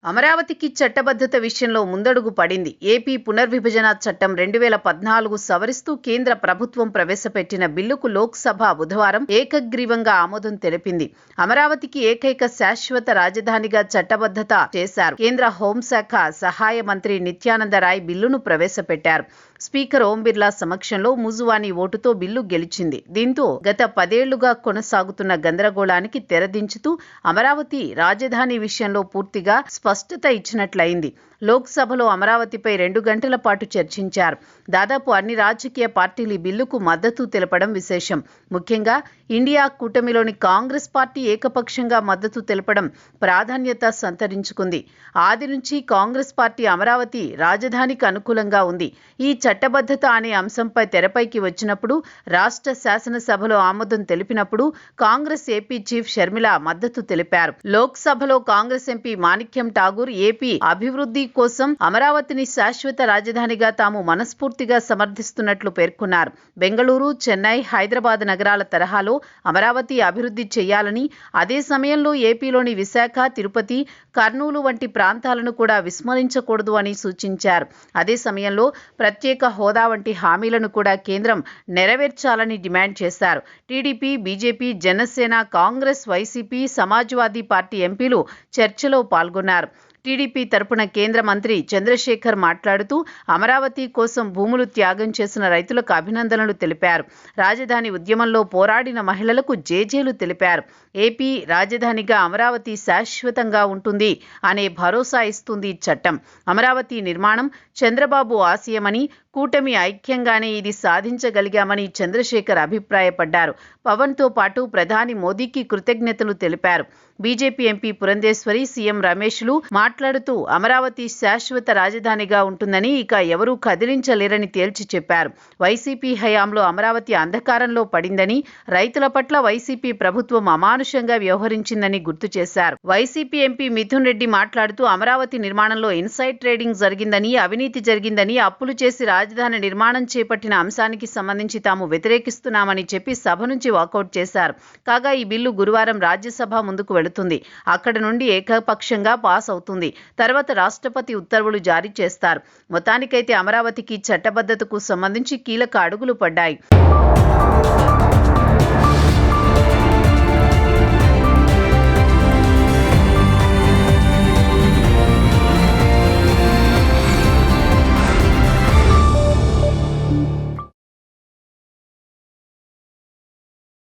అమరావతికి చట్టబద్ధత విషయంలో ముందడుగు పడింది. ఏపీ పునర్విభజన చట్టం 2014 సవరిస్తూ కేంద్ర ప్రభుత్వం ప్రవేశపెట్టిన బిల్లుకు లోక్సభ బుధవారం ఏకగ్రీవంగా ఆమోదం తెలిపింది. అమరావతికి ఏకైక శాశ్వత రాజధానిగా చట్టబద్ధత చేశారు. కేంద్ర హోంశాఖ సహాయ మంత్రి నిత్యానంద రాయ్ బిల్లును ప్రవేశపెట్టారు. స్పీకర్ ఓం బిర్లా సమక్షంలో మూజువాణి ఓటుతో బిల్లు గెలిచింది. దీంతో గత 10 ఏళ్లుగా కొనసాగుతున్న గందరగోళానికి తెరదించుతూ అమరావతి రాజధాని విషయంలో పూర్తిగా స్పష్టత ఇచ్చినట్లయింది. లోక్సభలో అమరావతిపై 2 గంటల పాటు చర్చించారు. దాదాపు అన్ని రాజకీయ పార్టీలు ఈ బిల్లుకు మద్దతు తెలపడం విశేషం. ముఖ్యంగా ఇండియా కూటమిలోని కాంగ్రెస్ పార్టీ ఏకపక్షంగా మద్దతు తెలపడం ప్రాధాన్యత సంతరించుకుంది. ఆది నుంచి కాంగ్రెస్ పార్టీ అమరావతి రాజధానికి అనుకూలంగా ఉంది. ఈ చట్టబద్ధత అనే అంశంపై తెరపైకి వచ్చినప్పుడు, రాష్ట్ర శాసనసభలో ఆమోదం తెలిపినప్పుడు కాంగ్రెస్ ఏపీ చీఫ్ షర్మిల మద్దతు తెలిపారు. లోక్సభలో కాంగ్రెస్ ఎంపీ మాణిక్యం ఠాగూర్ ఏపీ అభివృద్ధి కోసం అమరావతిని శాశ్వత రాజధానిగా తాము మనస్ఫూర్తిగా సమర్థిస్తున్నట్లు పేర్కొన్నారు. బెంగళూరు, చెన్నై, హైదరాబాద్ నగరాల తరహాలో అమరావతి అభివృద్ధి చేయాలని, అదే సమయంలో ఏపీలోని విశాఖ, తిరుపతి, కర్నూలు వంటి ప్రాంతాలను కూడా విస్మరించకూడదు అని సూచించారు. అదే సమయంలో ప్రత్యేక హోదా వంటి హామీలను కూడా కేంద్రం నెరవేర్చాలని డిమాండ్ చేశారు. TDP, BJP, Janasena, Congress, YCP, Samajwadi party ఎంపీలు చర్చలో పాల్గొన్నారు. టీడీపీ తరపున కేంద్ర మంత్రి చంద్రశేఖర్ మాట్లాడుతూ అమరావతి కోసం భూములు త్యాగం చేసిన రైతులకు అభినందనలు తెలిపారు. రాజధాని ఉద్యమంలో పోరాడిన మహిళలకు జేజేలు తెలిపారు. ఏపీ రాజధానిగా అమరావతి శాశ్వతంగా ఉంటుంది అనే భరోసా ఇస్తుంది చట్టం. అమరావతి నిర్మాణం చంద్రబాబు ఆశయమని, కూటమి ఐక్యంగానే ఇది సాధించగలిగామని చంద్రశేఖర్ అభిప్రాయపడ్డారు. పవన్తో పాటు ప్రధాని మోదీకి కృతజ్ఞతలు తెలిపారు. బీజేపీ ఎంపీ పురంధేశ్వరి, సీఎం రమేష్లు మాట్లాడుతూ అమరావతి శాశ్వత రాజధానిగా ఉంటుందని, ఇక ఎవరూ కదిలించలేరని తేల్చి చెప్పారు. వైసీపీ హయాంలో అమరావతి అంధకారంలో పడిందని, రైతుల పట్ల వైసీపీ ప్రభుత్వం అమానుషంగా వ్యవహరించిందని గుర్తు చేశారు. వైసీపీ ఎంపీ మిథున్ రెడ్డి మాట్లాడుతూ అమరావతి నిర్మాణంలో ఇన్సైడ్ ట్రేడింగ్ జరిగిందని, అవినీతి జరిగిందని, అప్పులు చేసి రాజధాని నిర్మాణం చేపట్టిన అంశానికి సంబంధించి తాము వ్యతిరేకిస్తున్నామని చెప్పి సభ నుంచి వాకౌట్ చేశారు. కాగా ఈ బిల్లు గురువారం రాజ్యసభ ముందుకు వెళుతుంది. అక్కడ నుండి ఏకపక్షంగా పాస్ అవుతుంది. తర్వాత రాష్ట్రపతి ఉత్తర్వులు జారీ చేస్తారు. మొత్తానికైతే అమరావతికి చట్టబద్ధతకు సంబంధించి కీలక అడుగులు పడ్డాయి.